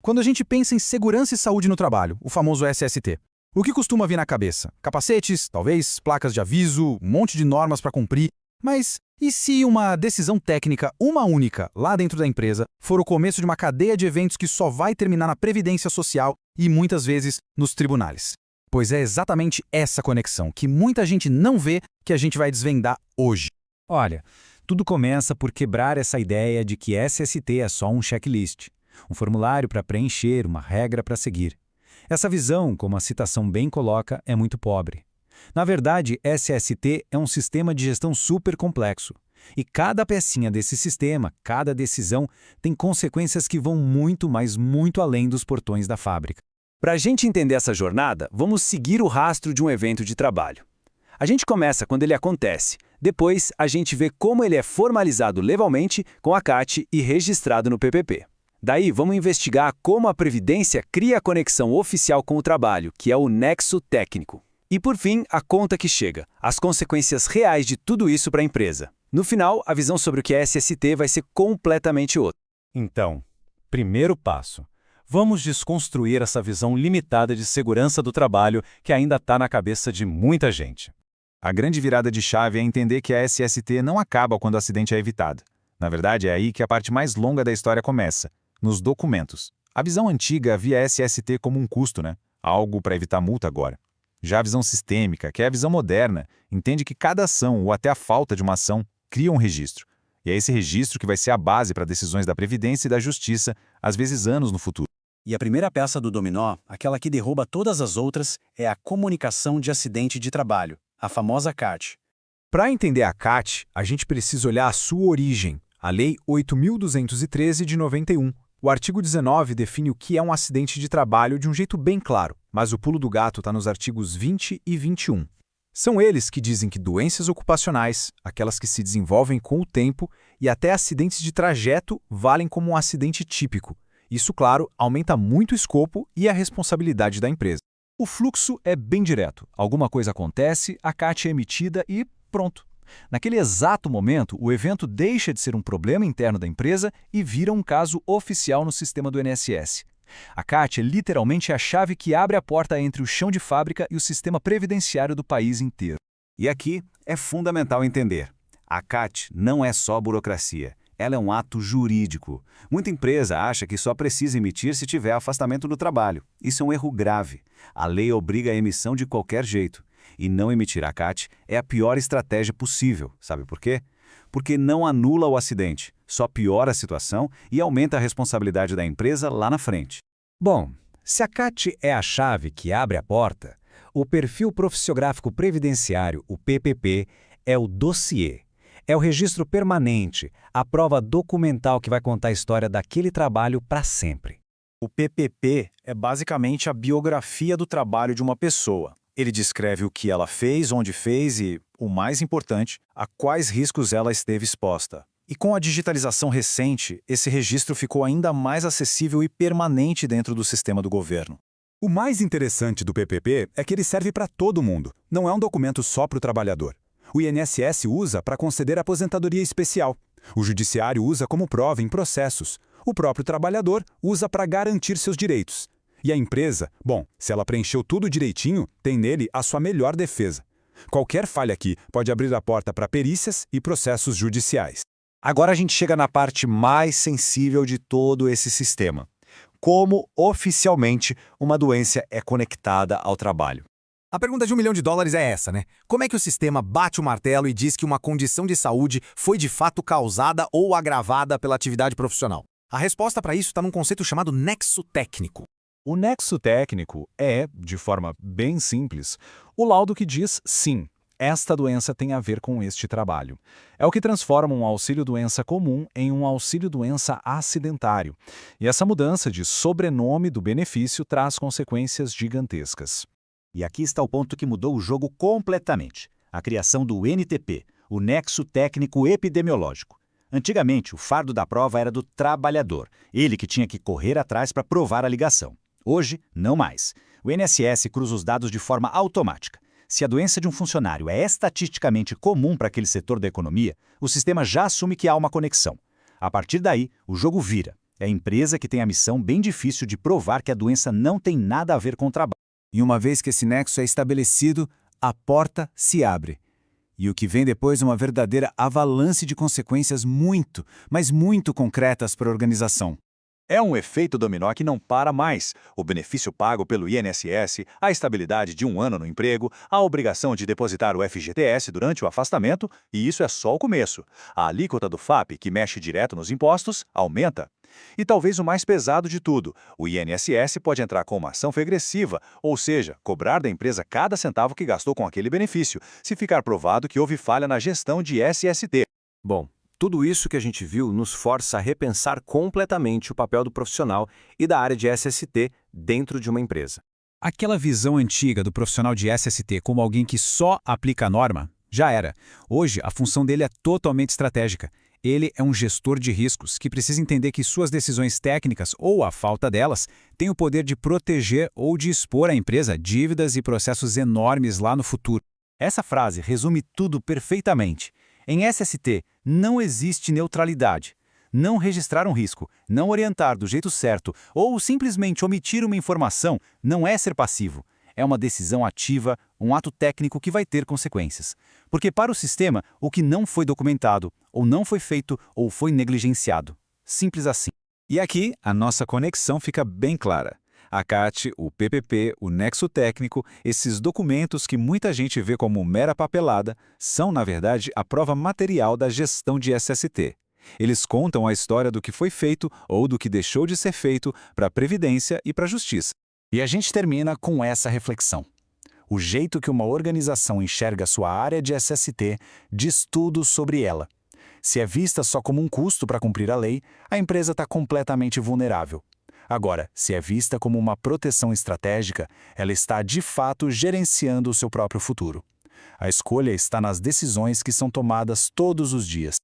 Quando a gente pensa em segurança e saúde no trabalho, o famoso SST, o que costuma vir na cabeça? Capacetes, talvez, placas de aviso, um monte de normas para cumprir. Mas e se uma decisão técnica, uma única, lá dentro da empresa, for o começo de uma cadeia de eventos que só vai terminar na Previdência Social e, muitas vezes, nos tribunais? Pois é exatamente essa conexão que muita gente não vê que a gente vai desvendar hoje. Olha, tudo começa por quebrar essa ideia de que SST é só um checklist, um formulário para preencher, uma regra para seguir. Essa visão, como a citação bem coloca, é muito pobre. Na verdade, SST é um sistema de gestão super complexo. E cada pecinha desse sistema, cada decisão, tem consequências que vão muito, mas muito além dos portões da fábrica. Para a gente entender essa jornada, vamos seguir o rastro de um evento de trabalho. A gente começa quando ele acontece. Depois, a gente vê como ele é formalizado legalmente com a CAT e registrado no PPP. Daí, vamos investigar como a Previdência cria a conexão oficial com o trabalho, que é o nexo técnico. E, por fim, a conta que chega, as consequências reais de tudo isso para a empresa. No final, a visão sobre o que é SST vai ser completamente outra. Então, primeiro passo. Vamos desconstruir essa visão limitada de segurança do trabalho que ainda está na cabeça de muita gente. A grande virada de chave é entender que a SST não acaba quando o acidente é evitado. Na verdade, é aí que a parte mais longa da história começa, nos documentos. A visão antiga via SST como um custo, né? Algo para evitar multa agora. Já a visão sistêmica, que é a visão moderna, entende que cada ação ou até a falta de uma ação cria um registro. E é esse registro que vai ser a base para decisões da Previdência e da Justiça, às vezes anos no futuro. E a primeira peça do dominó, aquela que derruba todas as outras, é a comunicação de acidente de trabalho, a famosa CAT. Para entender a CAT, a gente precisa olhar a sua origem, a Lei 8.213 de 91. O artigo 19 define o que é um acidente de trabalho de um jeito bem claro, mas o pulo do gato está nos artigos 20 e 21. São eles que dizem que doenças ocupacionais, aquelas que se desenvolvem com o tempo, e até acidentes de trajeto valem como um acidente típico. Isso, claro, aumenta muito o escopo e a responsabilidade da empresa. O fluxo é bem direto. Alguma coisa acontece, a CAT é emitida e pronto. Naquele exato momento, o evento deixa de ser um problema interno da empresa e vira um caso oficial no sistema do INSS. A CAT é literalmente a chave que abre a porta entre o chão de fábrica e o sistema previdenciário do país inteiro. E aqui é fundamental entender. A CAT não é só burocracia. Ela é um ato jurídico. Muita empresa acha que só precisa emitir se tiver afastamento do trabalho. Isso é um erro grave. A lei obriga a emissão de qualquer jeito. E não emitir a CAT é a pior estratégia possível. Sabe por quê? Porque não anula o acidente, só piora a situação e aumenta a responsabilidade da empresa lá na frente. Bom, se a CAT é a chave que abre a porta, o Perfil Profissiográfico Previdenciário, o PPP, é o dossiê. É o registro permanente, a prova documental que vai contar a história daquele trabalho para sempre. O PPP é basicamente a biografia do trabalho de uma pessoa. Ele descreve o que ela fez, onde fez e, o mais importante, a quais riscos ela esteve exposta. E com a digitalização recente, esse registro ficou ainda mais acessível e permanente dentro do sistema do governo. O mais interessante do PPP é que ele serve para todo mundo, não é um documento só para o trabalhador. O INSS usa para conceder aposentadoria especial. O Judiciário usa como prova em processos. O próprio trabalhador usa para garantir seus direitos. E a empresa, bom, se ela preencheu tudo direitinho, tem nele a sua melhor defesa. Qualquer falha aqui pode abrir a porta para perícias e processos judiciais. Agora a gente chega na parte mais sensível de todo esse sistema. Como, oficialmente, uma doença é conectada ao trabalho. A pergunta de $1 milhão é essa, né? Como é que o sistema bate o martelo e diz que uma condição de saúde foi de fato causada ou agravada pela atividade profissional? A resposta para isso está num conceito chamado nexo técnico. O nexo técnico é, de forma bem simples, o laudo que diz sim, esta doença tem a ver com este trabalho. É o que transforma um auxílio-doença comum em um auxílio-doença acidentário. E essa mudança de sobrenome do benefício traz consequências gigantescas. E aqui está o ponto que mudou o jogo completamente. A criação do NTP, o Nexo Técnico Epidemiológico. Antigamente, o fardo da prova era do trabalhador, ele que tinha que correr atrás para provar a ligação. Hoje, não mais. O INSS cruza os dados de forma automática. Se a doença de um funcionário é estatisticamente comum para aquele setor da economia, o sistema já assume que há uma conexão. A partir daí, o jogo vira. É a empresa que tem a missão bem difícil de provar que a doença não tem nada a ver com o trabalho. E uma vez que esse nexo é estabelecido, a porta se abre. E o que vem depois é uma verdadeira avalanche de consequências muito, mas muito concretas para a organização. É um efeito dominó que não para mais. O benefício pago pelo INSS, a estabilidade de 1 ano no emprego, a obrigação de depositar o FGTS durante o afastamento, e isso é só o começo. A alíquota do FAP, que mexe direto nos impostos, aumenta. E talvez o mais pesado de tudo, o INSS pode entrar com uma ação regressiva, ou seja, cobrar da empresa cada centavo que gastou com aquele benefício, se ficar provado que houve falha na gestão de SST. Bom, tudo isso que a gente viu nos força a repensar completamente o papel do profissional e da área de SST dentro de uma empresa. Aquela visão antiga do profissional de SST como alguém que só aplica a norma, já era. Hoje, a função dele é totalmente estratégica. Ele é um gestor de riscos que precisa entender que suas decisões técnicas, ou a falta delas, têm o poder de proteger ou de expor à empresa dívidas e processos enormes lá no futuro. Essa frase resume tudo perfeitamente. Em SST, não existe neutralidade. Não registrar um risco, não orientar do jeito certo ou simplesmente omitir uma informação não é ser passivo. É uma decisão ativa, um ato técnico que vai ter consequências. Porque para o sistema, o que não foi documentado, ou não foi feito, ou foi negligenciado. Simples assim. E aqui, a nossa conexão fica bem clara. A CAT, o PPP, o nexo técnico, esses documentos que muita gente vê como mera papelada, são, na verdade, a prova material da gestão de SST. Eles contam a história do que foi feito ou do que deixou de ser feito para a Previdência e para a Justiça. E a gente termina com essa reflexão. O jeito que uma organização enxerga sua área de SST diz tudo sobre ela. Se é vista só como um custo para cumprir a lei, a empresa está completamente vulnerável. Agora, se é vista como uma proteção estratégica, ela está de fato gerenciando o seu próprio futuro. A escolha está nas decisões que são tomadas todos os dias.